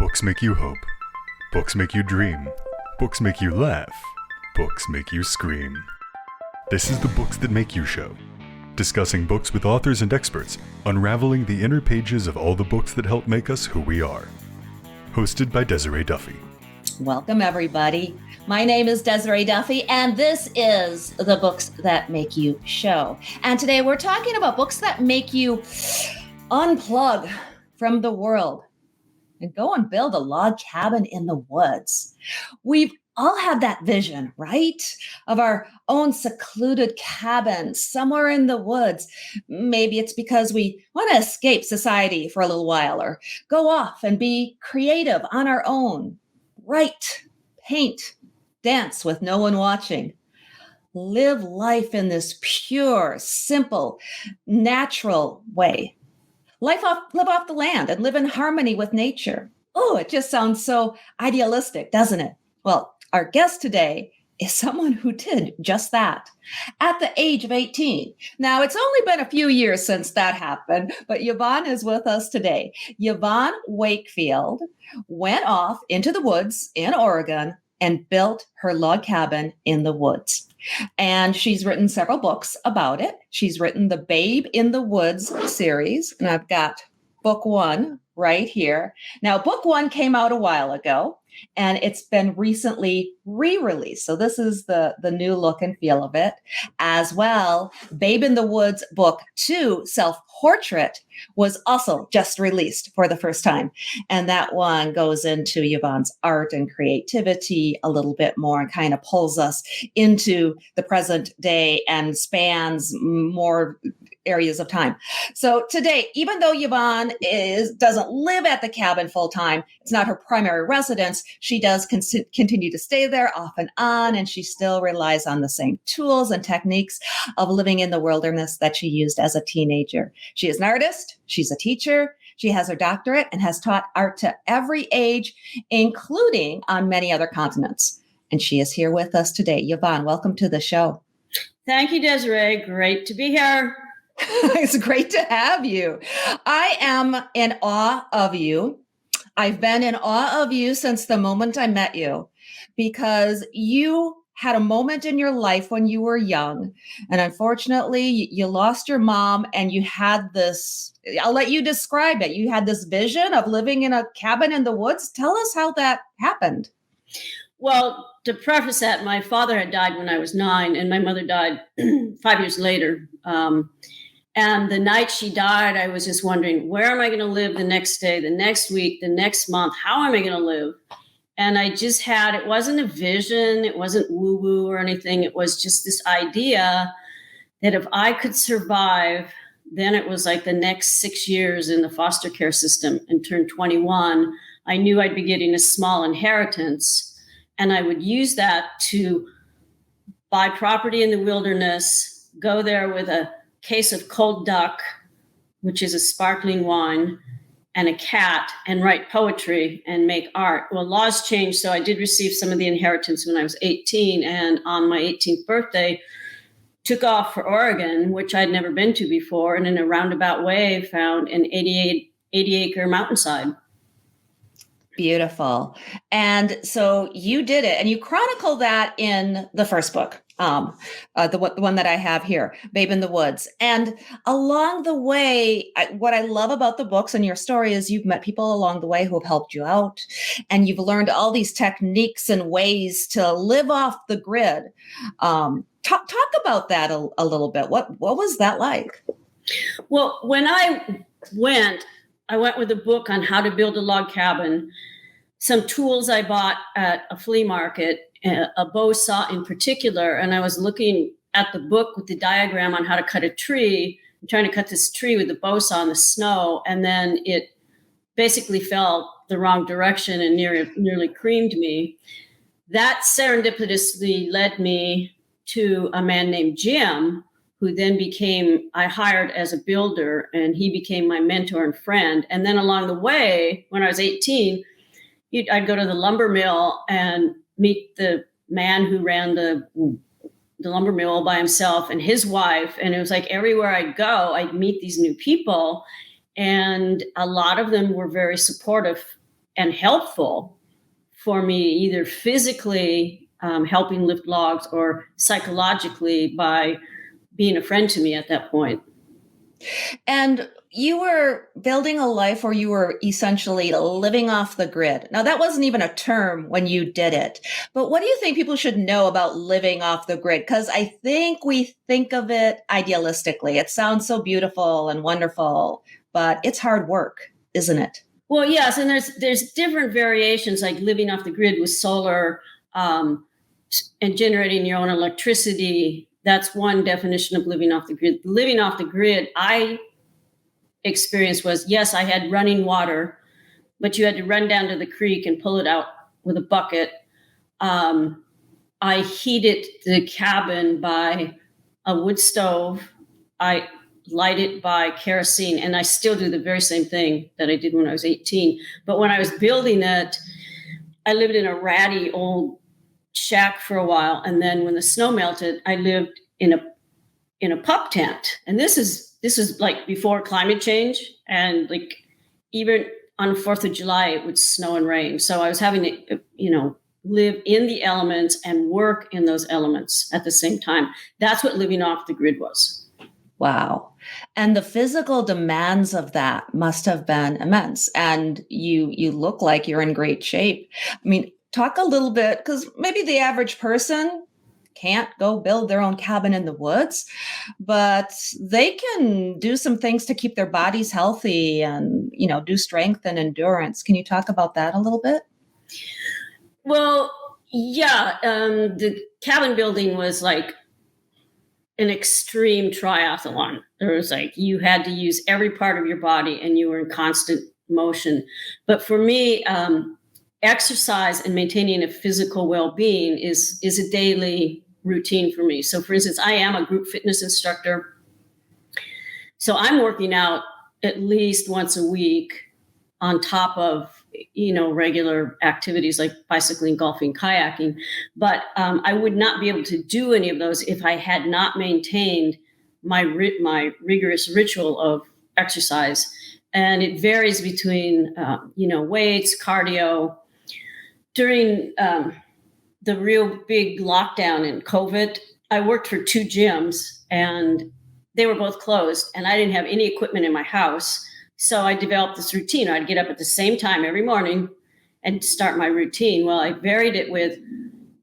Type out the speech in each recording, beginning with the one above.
Books make you hope. Books make you dream. Books make you laugh. Books make you scream. This is the Books That Make You show, discussing books with authors and experts, unraveling the inner pages of all the books that help make us who we are. Hosted by Desiree Duffy. Welcome, everybody. My name is Desiree Duffy, and this is the Books That Make You show. And today we're talking about books that make you unplug from the world and go and build a log cabin in the woods. We've all had that vision, right? Of our own secluded cabin somewhere in the woods. Maybe it's because we want to escape society for a little while or go off and be creative on our own. Write, paint, dance with no one watching. Live life in this pure, simple, natural way. Live off the land and live in harmony with nature. Oh, it just sounds so idealistic, doesn't it? Well, our guest today is someone who did just that at the age of 18. Now, it's only been a few years since that happened, but Yvonne is with us today. Yvonne Wakefield went off into the woods in Oregon and built her log cabin in the woods. And she's written several books about it. She's written the Babe in the Woods series, and I've got book one right here. Now, book one came out a while ago, and it's been recently re-released. So this is the new look and feel of it. As well, Babe in the Woods book 2, Self-Portrait, was also just released for the first time. And that one goes into Yvonne's art and creativity a little bit more and kind of pulls us into the present day and spans more areas of time. So today, even though Yvonne doesn't live at the cabin full time, it's not her primary residence, she does continue to stay there off and on, and she still relies on the same tools and techniques of living in the wilderness that she used as a teenager. She is an artist, she's a teacher, she has her doctorate and has taught art to every age, including on many other continents. And she is here with us today. Yvonne, welcome to the show. Thank you, Desiree. Great to be here. It's great to have you. I am in awe of you. I've been in awe of you since the moment I met you, because you had a moment in your life when you were young, and unfortunately you lost your mom, and you had this, I'll let you describe it. You had this vision of living in a cabin in the woods. Tell us how that happened. Well, to preface that, my father had died when I was 9, and my mother died 5 years later. And the night she died, I was just wondering, where am I going to live the next day, the next week, the next month? How am I going to live? And I just had, it wasn't a vision, it wasn't woo-woo or anything. It was just this idea that if I could survive, then it was like the next 6 years in the foster care system and turn 21, I knew I'd be getting a small inheritance. And I would use that to buy property in the wilderness, go there with a case of cold duck, which is a sparkling wine, and a cat, and write poetry and make art. Well, laws changed, so I did receive some of the inheritance when I was 18, and on my 18th birthday, took off for Oregon, which I'd never been to before, and in a roundabout way found an 80-acre mountainside. Beautiful. And so you did it, and you chronicle that in the first book, the one that I have here, Babe in the Woods. And along the way, what I love about the books and your story is you've met people along the way who have helped you out, and you've learned all these techniques and ways to live off the grid. Talk about that a little bit. What was that like? Well, when I went with a book on how to build a log cabin, some tools I bought at a flea market, a bow saw in particular, and I was looking at the book with the diagram on how to cut a tree. I'm trying to cut this tree with the bow saw in the snow, and then it basically fell the wrong direction and nearly creamed me. That serendipitously led me to a man named Jim, who then I hired as a builder, and he became my mentor and friend. And then along the way, when I was 18, I'd go to the lumber mill and meet the man who ran the lumber mill all by himself and his wife. And it was like everywhere I'd go, I'd meet these new people. And a lot of them were very supportive and helpful for me, either physically helping lift logs or psychologically by being a friend to me at that point. And you were building a life where you were essentially living off the grid. Now, that wasn't even a term when you did it. But what do you think people should know about living off the grid? Because I think we think of it idealistically. It sounds so beautiful and wonderful, but it's hard work, isn't it? Well, yes, and there's different variations, like living off the grid with solar and generating your own electricity. That's one definition of living off the grid. Living off the grid, I experienced was, yes, I had running water, but you had to run down to the creek and pull it out with a bucket. I heated the cabin by a wood stove. I light it by kerosene, and I still do the very same thing that I did when I was 18. But when I was building it, I lived in a ratty old shack for a while, and then when the snow melted, I lived in a pup tent. And this is like before climate change, and like even on 4th of July it would snow and rain. So I was having to, live in the elements and work in those elements at the same time. That's what living off the grid was. Wow. And the physical demands of that must have been immense. And you look like you're in great shape. I mean, talk a little bit, because maybe the average person can't go build their own cabin in the woods, but they can do some things to keep their bodies healthy and, do strength and endurance. Can you talk about that a little bit? Well, yeah, the cabin building was like an extreme triathlon. There was like, you had to use every part of your body and you were in constant motion. But for me, exercise and maintaining a physical well-being is a daily routine for me. So for instance, I am a group fitness instructor. So I'm working out at least once a week on top of, regular activities like bicycling, golfing, kayaking. But I would not be able to do any of those if I had not maintained my rigorous ritual of exercise. And it varies between, weights, cardio. During the real big lockdown in COVID, I worked for 2 gyms and they were both closed and I didn't have any equipment in my house. So I developed this routine. I'd get up at the same time every morning and start my routine. Well, I varied it with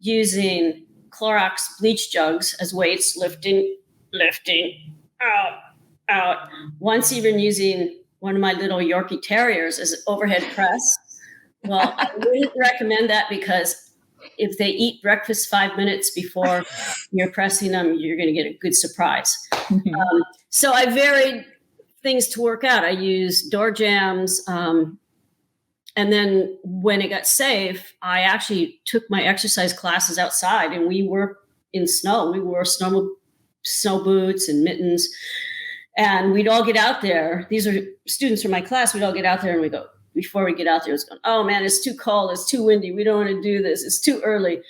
using Clorox bleach jugs as weights, lifting, out. Once even using one of my little Yorkie Terriers as an overhead press. Well, I wouldn't recommend that because if they eat breakfast 5 minutes before you're pressing them, you're going to get a good surprise. Mm-hmm. So I varied things to work out. I used door jams. And then when it got safe, I actually took my exercise classes outside and we worked in snow. We wore snow boots and mittens. And we'd all get out there. These are students from my class. We'd all get out there and we go, before we get out there, it's going, oh man, it's too cold. It's too windy. We don't want to do this. It's too early.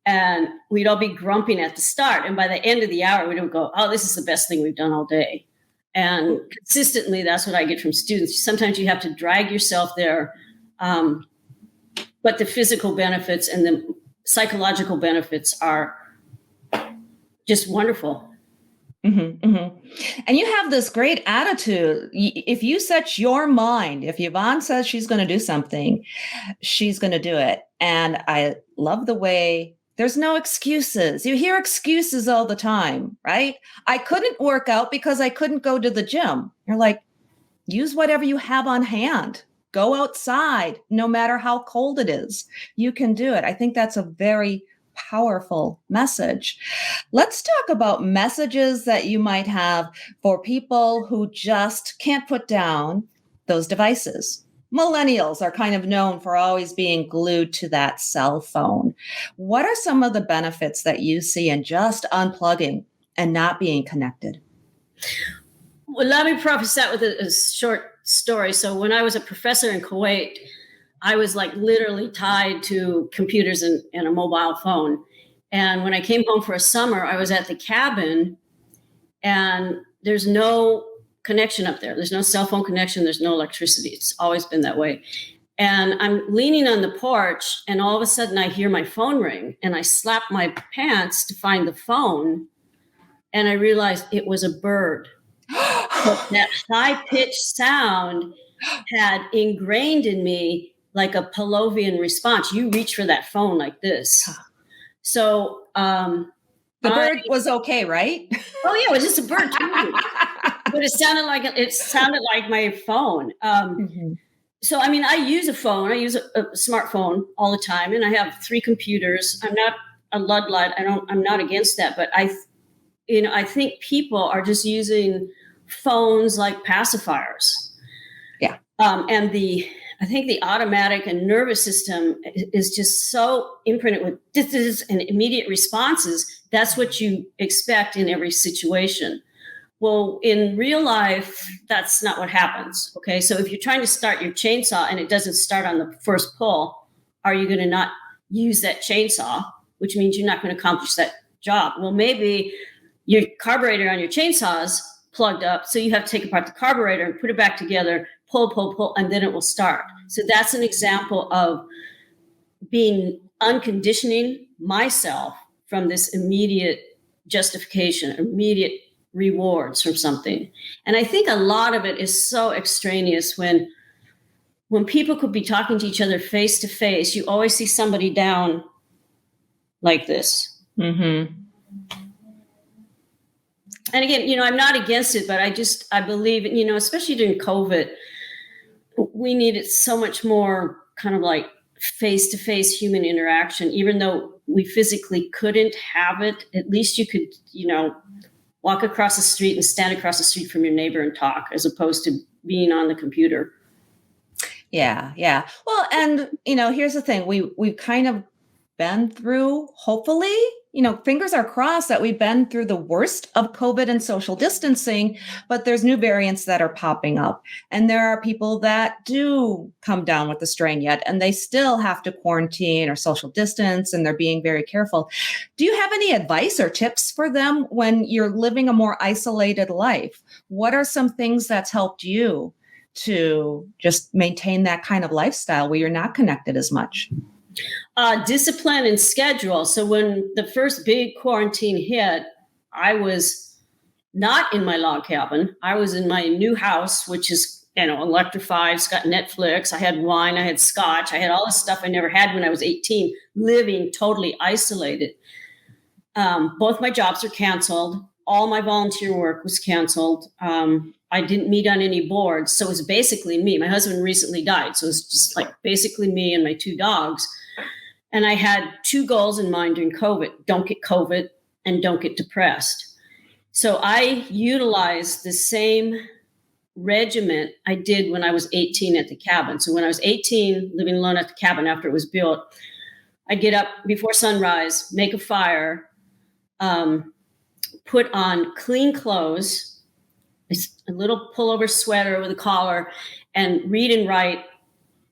And we'd all be grumping at the start. And by the end of the hour, we would go, oh, this is the best thing we've done all day. And consistently, that's what I get from students. Sometimes you have to drag yourself there. But the physical benefits and the psychological benefits are just wonderful. Mm-hmm, mm-hmm. And you have this great attitude. If you set your mind, if Yvonne says she's going to do something, she's going to do it. And I love the way there's no excuses. You hear excuses all the time, right? I couldn't work out because I couldn't go to the gym. You're like, use whatever you have on hand. Go outside, no matter how cold it is. You can do it. I think that's a very powerful message. Let's talk about messages that you might have for people who just can't put down those devices. Millennials are kind of known for always being glued to that cell phone. What are some of the benefits that you see in just unplugging and not being connected? Well, let me preface that with a short story. So when I was a professor in Kuwait, I was like literally tied to computers and a mobile phone. And when I came home for a summer, I was at the cabin and there's no connection up there. There's no cell phone connection. There's no electricity. It's always been that way. And I'm leaning on the porch, and all of a sudden I hear my phone ring, and I slap my pants to find the phone. And I realized it was a bird. But that high-pitched sound had ingrained in me like a Pavlovian response. You reach for that phone like this. So the bird was okay, right? Oh yeah, it was just a bird too. But it sounded like my phone. So I mean, I use a phone. I use a smartphone all the time, and I have 3 computers. I'm not a Luddite. I'm not against that, but I think people are just using phones like pacifiers. Yeah. And I think the automatic and nervous system is just so imprinted with this and immediate responses. That's what you expect in every situation. Well, in real life, that's not what happens. Okay. So if you're trying to start your chainsaw and it doesn't start on the first pull, are you going to not use that chainsaw, which means you're not going to accomplish that job? Well, maybe your carburetor on your chainsaws plugged up, so you have to take apart the carburetor and put it back together, pull, and then it will start. So that's an example of unconditioning myself from this immediate justification, immediate rewards from something. And I think a lot of it is so extraneous when people could be talking to each other face to face. You always see somebody down like this. Mm-hmm. And again, I'm not against it, but I believe, especially during COVID, we needed so much more kind of like face-to-face human interaction. Even though we physically couldn't have it, at least you could, walk across the street and stand across the street from your neighbor and talk, as opposed to being on the computer. Yeah. Yeah. Well, and, here's the thing. We've kind of been through, hopefully, fingers are crossed that we've been through the worst of COVID and social distancing, but there's new variants that are popping up. And there are people that do come down with the strain yet, and they still have to quarantine or social distance, and they're being very careful. Do you have any advice or tips for them when you're living a more isolated life? What are some things that's helped you to just maintain that kind of lifestyle where you're not connected as much? Discipline and schedule. So when the first big quarantine hit, I was not in my log cabin. I was in my new house, which is, electrified. It's got Netflix. I had wine. I had scotch. I had all this stuff I never had when I was 18, living totally isolated. Both my jobs are canceled. All my volunteer work was canceled. I didn't meet on any boards. So it was basically me. My husband recently died. So it was just like basically me and my 2 dogs. And I had 2 goals in mind during COVID: don't get COVID and don't get depressed. So I utilized the same regiment I did when I was 18 at the cabin. So when I was 18, living alone at the cabin after it was built, I'd get up before sunrise, make a fire, put on clean clothes, a little pullover sweater with a collar, and read and write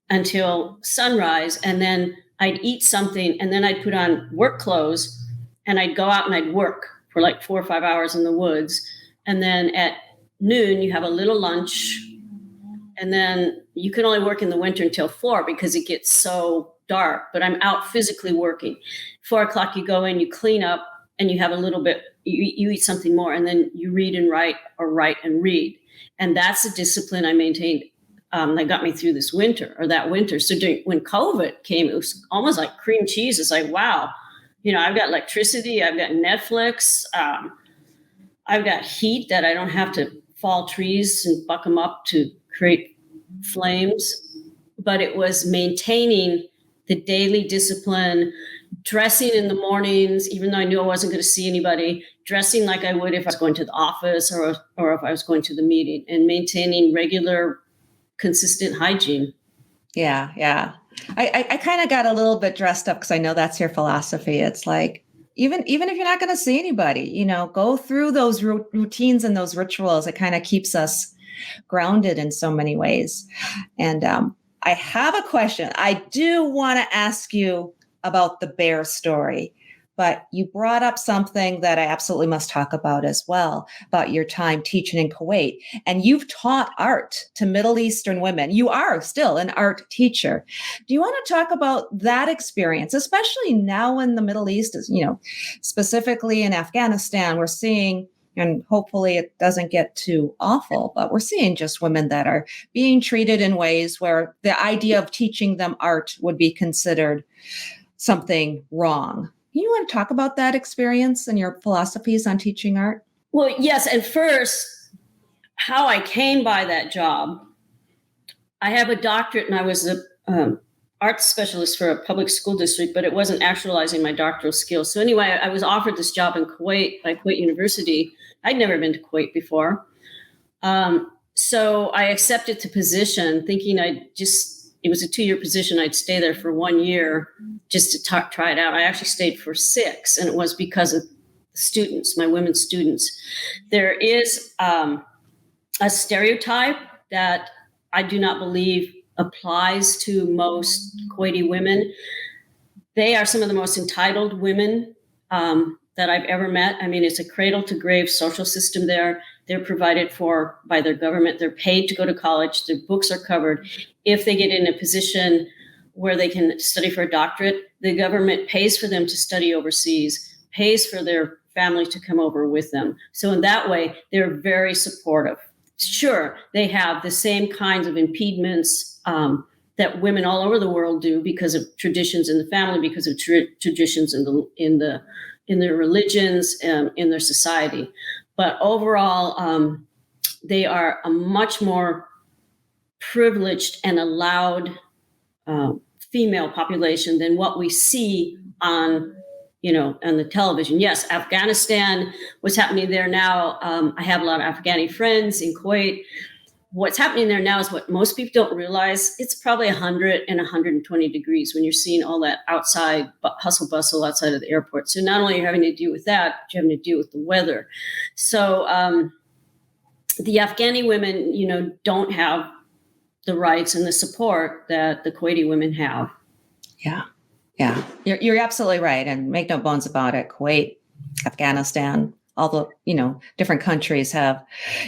until sunrise. And then I'd eat something, and then I'd put on work clothes, and I'd go out and I'd work for like 4 or 5 hours in the woods. And then at noon, you have a little lunch, and then you can only work in the winter until 4 because it gets so dark, but I'm out physically working. 4 o'clock, you go in, you clean up, and you have a little bit, you eat something more, and then you read and write, or write and read. And that's the discipline I maintained that got me through this winter, or that winter. So when COVID came, it was almost like cream cheese. It's like, wow, I've got electricity, I've got Netflix, I've got heat that I don't have to fall trees and buck them up to create flames. But it was maintaining the daily discipline, dressing in the mornings, even though I knew I wasn't going to see anybody, dressing like I would if I was going to the office or if I was going to the meeting, and maintaining regular, consistent hygiene. Yeah. Yeah. I kind of got a little bit dressed up because I know that's your philosophy. It's like, even if you're not going to see anybody, go through those routines and those rituals. It kind of keeps us grounded in so many ways. And I have a question. I do want to ask you about the bear story, but you brought up something that I absolutely must talk about as well, about your time teaching in Kuwait. And you've taught art to Middle Eastern women. You are still an art teacher. Do you want to talk about that experience, especially now in the Middle East, specifically in Afghanistan, we're seeing, and hopefully it doesn't get too awful, but we're seeing just women that are being treated in ways where the idea of teaching them art would be considered something wrong. You want to talk about that experience and your philosophies on teaching art? Well, yes. And first, how I came by that job. I have a doctorate and I was a art specialist for a public school district, but it wasn't actualizing my doctoral skills. So anyway, I was offered this job in Kuwait by Kuwait University. I'd never been to Kuwait before. So I accepted the position thinking it was a 2-year position. I'd stay there for 1 year just to try it out. I actually stayed for 6, and it was because of students, my women students. There is a stereotype that I do not believe applies to most Kuwaiti women. They are some of the most entitled women that I've ever met. I mean, it's a cradle to grave social system there. They're provided for by their government. They're paid to go to college. Their books are covered. If they get in a position where they can study for a doctorate, the government pays for them to study overseas, pays for their family to come over with them. So in that way, they're very supportive. Sure, they have the same kinds of impediments that women all over the world do because of traditions in the family, because of traditions in their religions, in their society. But overall, they are a much more privileged and allowed female population than what we see on the television. Yes, Afghanistan, what's happening there now, I have a lot of Afghani friends in Kuwait. What's happening there now is what most people don't realize. It's probably 100 and 120 degrees when you're seeing all that outside hustle bustle outside of the airport. So not only are you having to deal with that, but you're having to deal with the weather. So the Afghani women, don't have the rights and the support that the Kuwaiti women have. Yeah, you're absolutely right. And make no bones about it. Kuwait, Afghanistan, all the, different countries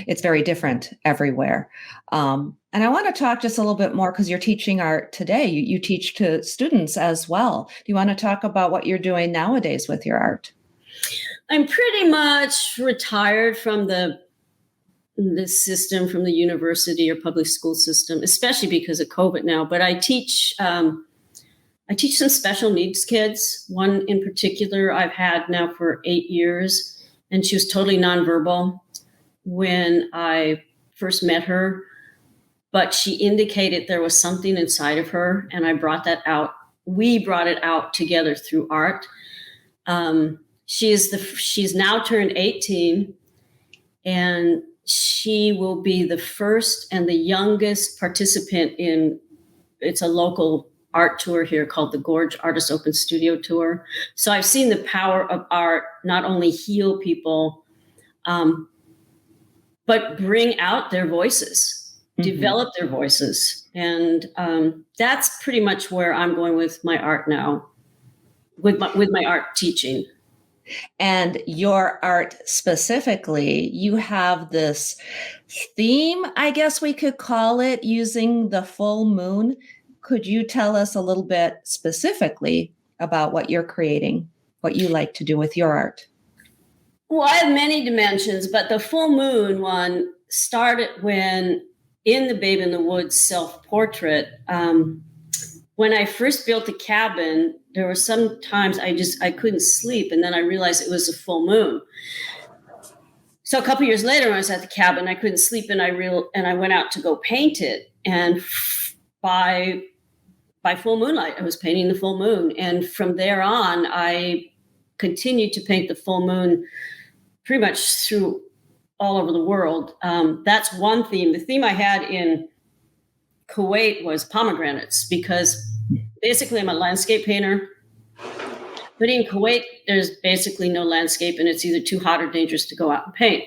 it's very different everywhere. And I want to talk just a little bit more because you're teaching art today. You teach to students as well. Do you want to talk about what you're doing nowadays with your art? I'm pretty much retired from the system, from the university or public school system, especially because of COVID now. But I teach some special needs kids. One in particular I've had now for 8 years. And she was totally nonverbal when I first met her, but she indicated there was something inside of her, and I brought that out. We brought it out together through art. She's now turned 18, and she will be the first and the youngest participant it's a local art tour here called the Gorge Artist Open Studio Tour. So I've seen the power of art not only heal people, but bring out their voices, develop their voices. And that's pretty much where I'm going with my art now, with my art teaching. And your art specifically, you have this theme, I guess we could call it, using the full moon. Could you tell us a little bit specifically about what you're creating, what you like to do with your art? Well, I have many dimensions, but the full moon one started when in the Babe in the Woods self-portrait, when I first built the cabin, there were some times I couldn't sleep, and then I realized it was a full moon. So a couple years later, when I was at the cabin, I couldn't sleep, and I went out to go paint it, and by full moonlight, I was painting the full moon. And from there on, I continued to paint the full moon pretty much through all over the world. That's one theme. The theme I had in Kuwait was pomegranates, because basically I'm a landscape painter. But in Kuwait, there's basically no landscape, and it's either too hot or dangerous to go out and paint.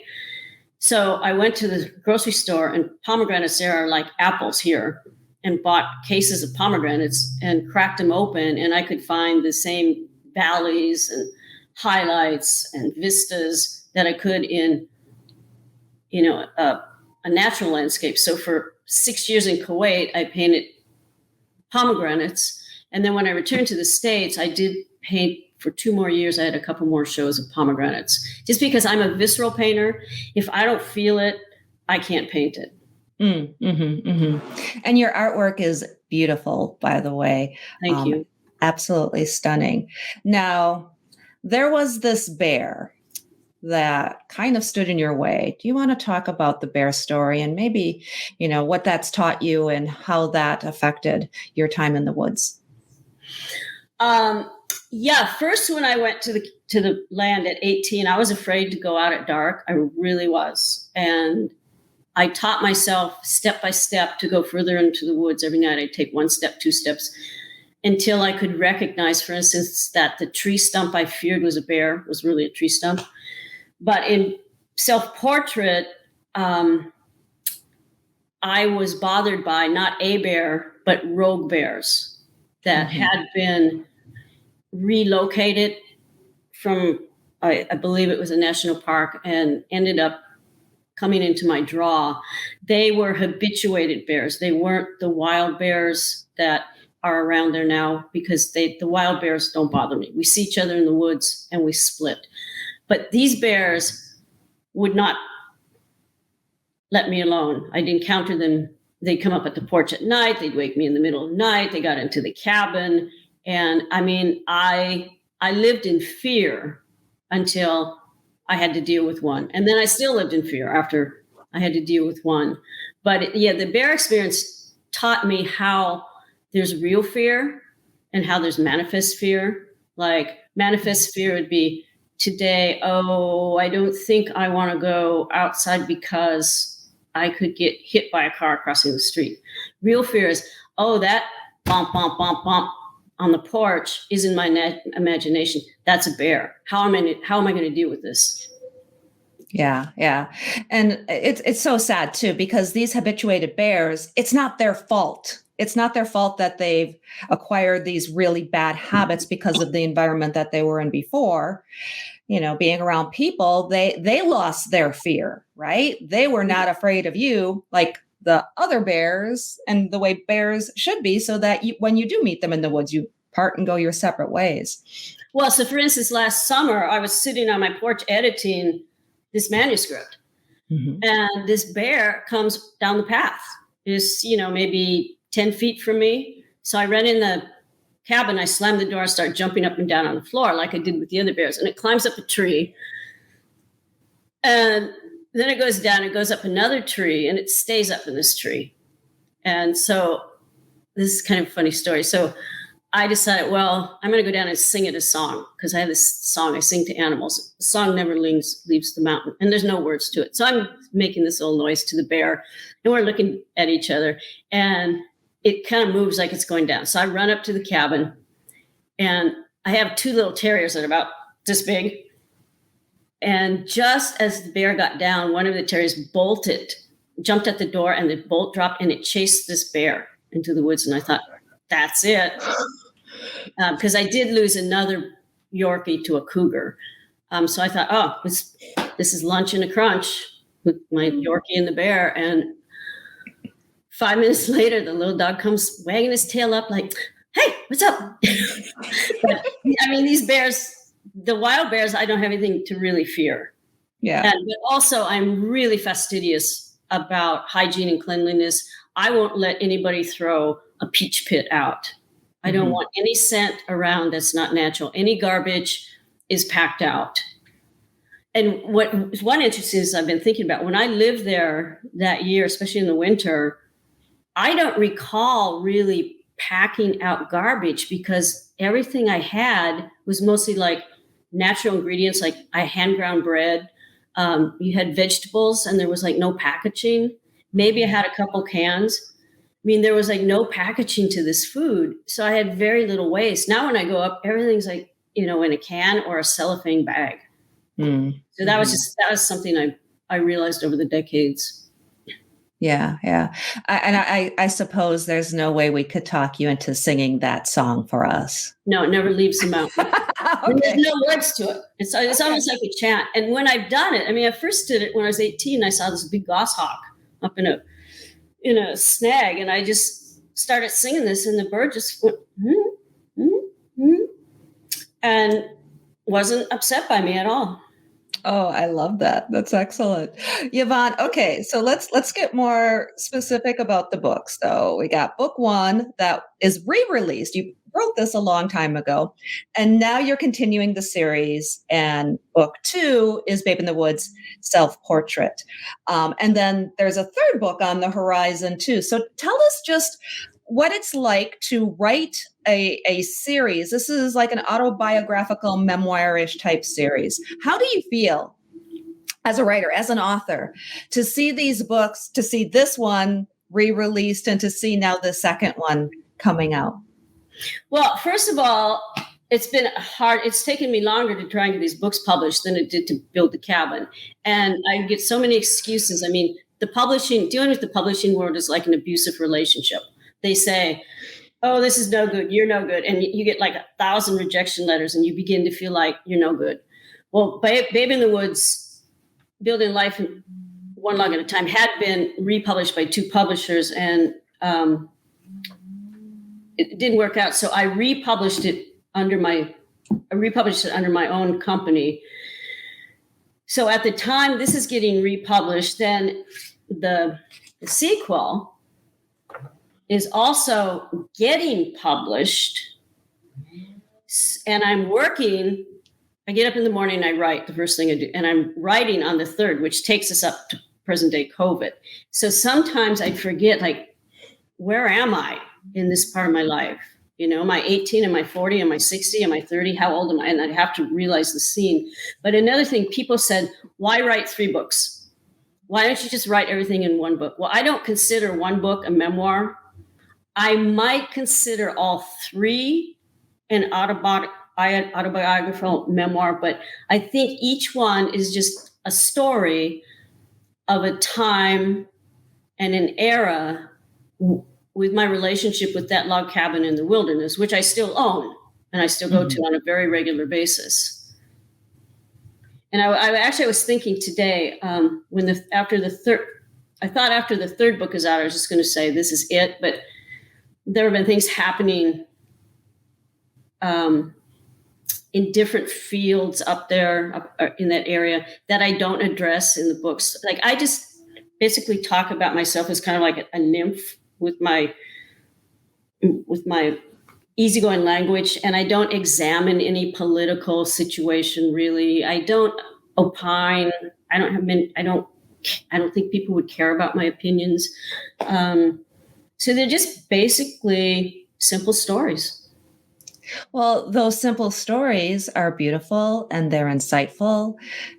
So I went to the grocery store, and pomegranates there are like apples here, and bought cases of pomegranates and cracked them open, and I could find the same valleys and highlights and vistas that I could in, a natural landscape. So for 6 years in Kuwait, I painted pomegranates. And then when I returned to the States, I did paint for 2 more years. I had a couple more shows of pomegranates, just because I'm a visceral painter. If I don't feel it, I can't paint it. And your artwork is beautiful, by the way. Thank you. Absolutely stunning. Now, there was this bear that kind of stood in your way. Do you want to talk about the bear story and maybe, what that's taught you and how that affected your time in the woods? First, when I went to the land at 18, I was afraid to go out at dark. I really was. And I taught myself step by step to go further into the woods. Every night I'd take 1 step, 2 steps, until I could recognize, for instance, that the tree stump I feared was a bear, was really a tree stump. But in self-portrait, I was bothered by not a bear, but rogue bears that had been relocated from, I believe it was a national park, and ended up coming into my draw. They were habituated bears. They weren't the wild bears that are around there now, because the wild bears don't bother me. We see each other in the woods and we split. But these bears would not let me alone. I'd encounter them. They'd come up at the porch at night. They'd wake me in the middle of the night. They got into the cabin. And I lived in fear until I had to deal with one. And then I still lived in fear after I had to deal with one. But the bear experience taught me how there's real fear and how there's manifest fear. Like, manifest fear would be today, I don't think I want to go outside because I could get hit by a car crossing the street. Real fear is, that bump, bump, bump, bump on the porch is in my imagination. That's a bear. How am I going to deal with this? Yeah. And it's so sad too, because these habituated bears, it's not their fault. It's not their fault that they've acquired these really bad habits because of the environment that they were in before. Being around people, they lost their fear, right? They were not afraid of you like the other bears and the way bears should be, so that when you do meet them in the woods, you part and go your separate ways. Well, so for instance, last summer, I was sitting on my porch editing this manuscript, and this bear comes down the path. It's, maybe 10 feet from me. So I ran in the cabin, I slammed the door, start jumping up and down on the floor like I did with the other bears. And it climbs up a tree. And then it goes down, it goes up another tree, and it stays up in this tree. And so this is kind of a funny story. So I decided, I'm going to go down and sing it a song, because I have this song I sing to animals. The song never leaves the mountain, and there's no words to it. So I'm making this little noise to the bear, and we're looking at each other, and it kind of moves like it's going down. So I run up to the cabin, and I have 2 little terriers that are about this big. And just as the bear got down, one of the terriers jumped at the door, and the bolt dropped, and it chased this bear into the woods. And I thought, that's it. Because I did lose another Yorkie to a cougar. So I thought, this is lunch and a crunch with my Yorkie and the bear. And 5 minutes later, the little dog comes wagging his tail up like, hey, what's up? But, these bears, the wild bears, I don't have anything to really fear. Yeah. But also, I'm really fastidious about hygiene and cleanliness. I won't let anybody throw a peach pit out. I don't want any scent around that's not natural. Any garbage is packed out. And one interesting is I've been thinking about, when I lived there that year, especially in the winter, I don't recall really packing out garbage, because everything I had was mostly like natural ingredients. Like I hand ground bread. You had vegetables, and there was like no packaging. Maybe I had a couple cans. There was like no packaging to this food. So I had very little waste. Now when I go up, everything's like, in a can or a cellophane bag. So that was something I realized over the decades. Yeah. I suppose there's no way we could talk you into singing that song for us. No, it never leaves the mountain. There's no words to it. It's almost like a chant. And when I've done it, I mean, I first did it when I was 18. I saw this big goshawk up in a snag, and I just started singing this, and the bird just went, and wasn't upset by me at all. Oh, I love that. That's excellent. Yvonne, okay, so let's get more specific about the books. So we got book 1 that is re-released. You wrote this a long time ago, and now you're continuing the series, and book 2 is Babe in the Woods Self-Portrait. And then there's a third book on the horizon too. So tell us just what it's like to write a series. This is like an autobiographical memoir-ish type series. How do you feel as a writer, as an author, to see these books, to see this one re-released, and to see now the second one coming out? Well, first of all, it's been hard. It's taken me longer to try and get these books published than it did to build the cabin. And I get so many excuses. I mean, dealing with the publishing world is like an abusive relationship. They say, oh, this is no good. You're no good. And you get like 1,000 rejection letters, and you begin to feel like you're no good. Well, Babe in the Woods, Building Life One Log at a Time had been republished by 2 publishers, and it didn't work out. So I republished it under my own company. So at the time this is getting republished, then the sequel is also getting published. And I get up in the morning and I write the first thing I do, and I'm writing on the 3rd, which takes us up to present day COVID. So sometimes I forget, like, where am I in this part of my life? You know, am I 18? Am I 40? Am I 60? Am I 30? How old am I? And I have to realize the scene. But another thing, people said, why write 3 books? Why don't you just write everything in one book? Well, I don't consider one book a memoir. I might consider all 3 an autobiographical memoir, but I think each one is just a story of a time and an era with my relationship with that log cabin in the wilderness, which I still own and I still go to on a very regular basis. And I was thinking today, after the third book is out, I was just going to say this is it, but there have been things happening in different fields up there in that area that I don't address in the books. Like, I just basically talk about myself as kind of like a nymph with my easygoing language, and I don't examine any political situation really. I don't opine. I don't think people would care about my opinions. So they're just basically simple stories. Well, those simple stories are beautiful and they're insightful.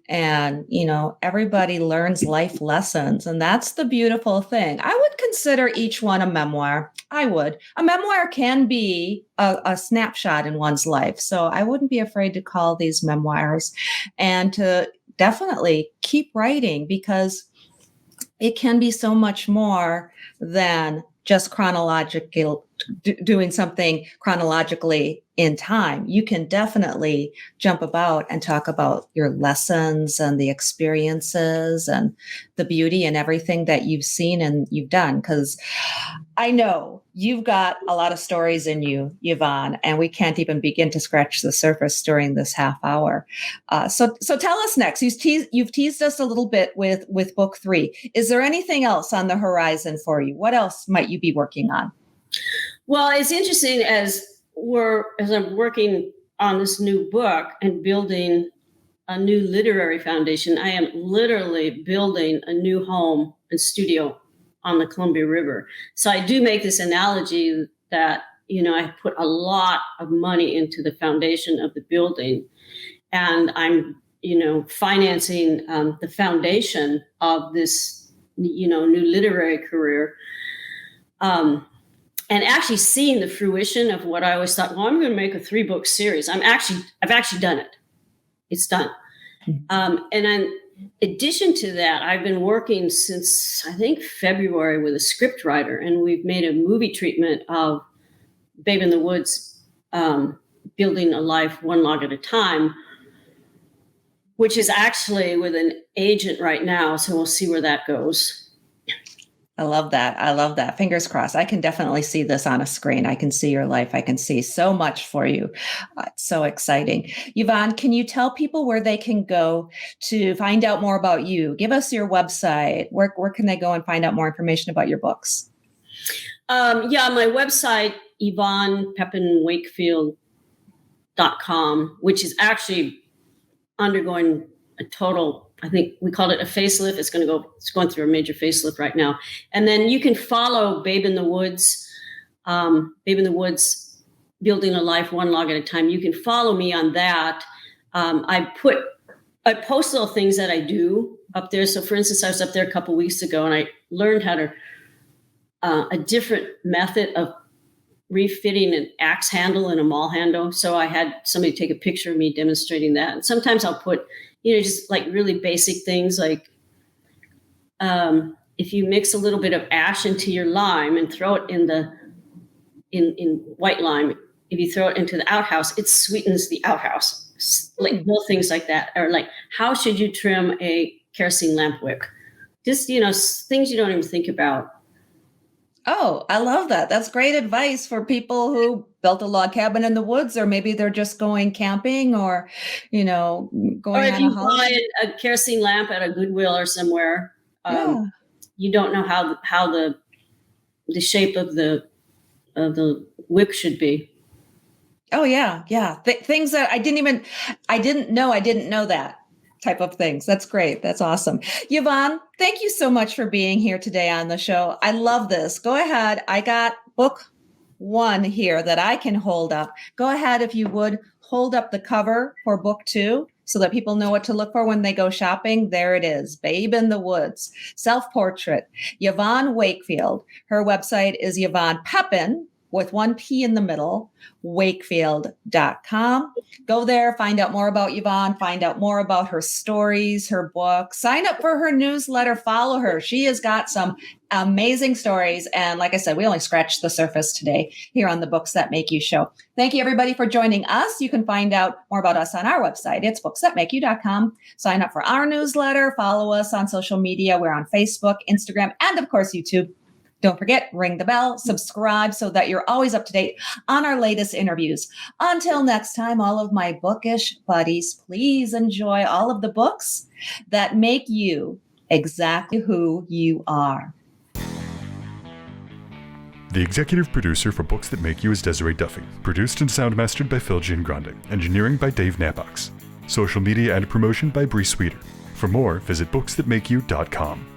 And, you know, everybody learns life lessons. And that's the beautiful thing. I would consider each one a memoir. I would. A memoir can be a snapshot in one's life. So I wouldn't be afraid to call these memoirs, and to definitely keep writing, because it can be so much more than just chronological, doing something chronologically in time. You can definitely jump about and talk about your lessons and the experiences and the beauty and everything that you've seen and you've done. Because I know you've got a lot of stories in you, Yvonne, and we can't even begin to scratch the surface during this half hour. So tell us next. You've teased us a little bit with book 3. Is there anything else on the horizon for you? What else might you be working on? Well, it's interesting as I'm working on this new book and building a new literary foundation. I am literally building a new home and studio on the Columbia River. So I do make this analogy that, you know, I put a lot of money into the foundation of the building, and I'm, you know, financing the foundation of this, you know, new literary career. And actually seeing the fruition of what I always thought, well, I'm going to make a 3-book series. I've actually done it. It's done. And in addition to that, I've been working since, I think, February with a script writer, and we've made a movie treatment of Babe in the Woods Building a Life One Log at a Time, which is actually with an agent right now. So we'll see where that goes. I love that. I love that. Fingers crossed. I can definitely see this on a screen. I can see your life. I can see so much for you. It's so exciting. Yvonne, can you tell people where they can go to find out more about you? Give us your website. Where can they go and find out more information about your books? My website, YvonneWakefield.com, which is actually undergoing a total, I think we called it a facelift. It's going through a major facelift right now. And then you can follow Babe in the Woods, Building a Life One Log at a Time. You can follow me on that. I post little things that I do up there. So for instance, I was up there a couple weeks ago and I learned how to, a different method of refitting an axe handle and a maul handle. So I had somebody take a picture of me demonstrating that. And sometimes I'll put, just like really basic things like if you mix a little bit of ash into your lime and throw it in white lime, if you throw it into the outhouse, it sweetens the outhouse. Like little things like that. Or like, how should you trim a kerosene lamp wick? Just, things you don't even think about. Oh, I love that. That's great advice for people who built a log cabin in the woods, or maybe they're just going camping or, going or if you buy a kerosene lamp at a Goodwill or somewhere, you don't know how the shape of the wick should be. Oh yeah. Yeah. Things that I didn't know that type of things. That's great. That's awesome. Yvonne, thank you so much for being here today on the show. I love this. Go ahead. I got book 1 here that I can hold up. Go ahead, if you would, hold up the cover for book 2 so that people know what to look for when they go shopping. There it is. Babe in the Woods. Self-portrait. Yvonne Wakefield. Her website is Yvonne Pepin with 1 P in the middle, wakefield.com. Go there, find out more about Yvonne, find out more about her stories, her book, sign up for her newsletter, follow her. She has got some amazing stories. And like I said, we only scratched the surface today here on the Books That Make You show. Thank you, everybody, for joining us. You can find out more about us on our website. It's booksthatmakeyou.com. Sign up for our newsletter, follow us on social media. We're on Facebook, Instagram, and of course, YouTube. Don't forget, ring the bell, subscribe so that you're always up to date on our latest interviews. Until next time, all of my bookish buddies, please enjoy all of the books that make you exactly who you are. The executive producer for Books That Make You is Desiree Duffy. Produced and sound mastered by Phil Giangrande. Engineering by Dave Nabox. Social media and promotion by Bree Sweeter. For more, visit booksthatmakeyou.com.